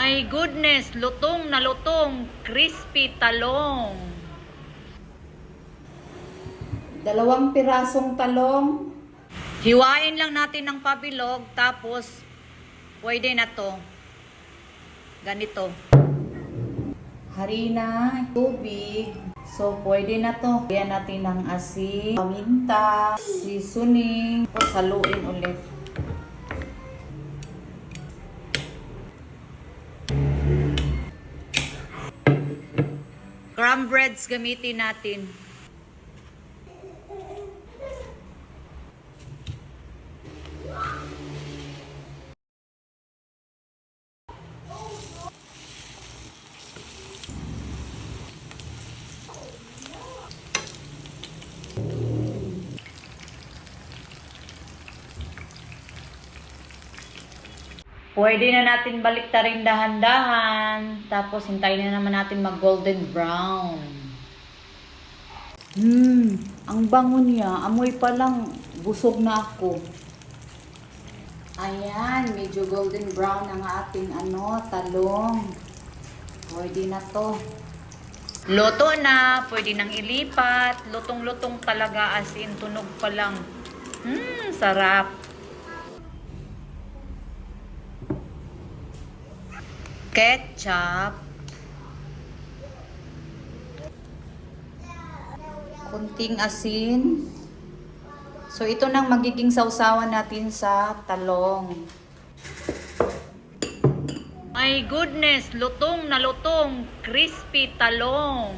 My goodness, lutong na lutong, crispy talong. 2 pirasong talong. Hiwain lang natin ng pabilog, tapos pwede na to. Ganito. Harina, tubig. So, pwede na to. Lagyan natin ng asin, paminta, seasoning. Tapos, haluin ulit. Crumb breads gamitin natin. Pwede na natin baliktarin dahan-dahan. Tapos hintayin na naman natin mag golden brown. Ang bango niya. Amoy pa lang, busog na ako. Ayan, medyo golden brown ang ating talong. Pwede na to. Luto na, pwede nang ilipat. Lutong-lutong talaga, as in tunog pa lang. Sarap. Ketchup. Kunting asin. So, ito nang magiging sausawan natin sa talong. My goodness, lutong na lutong, crispy talong.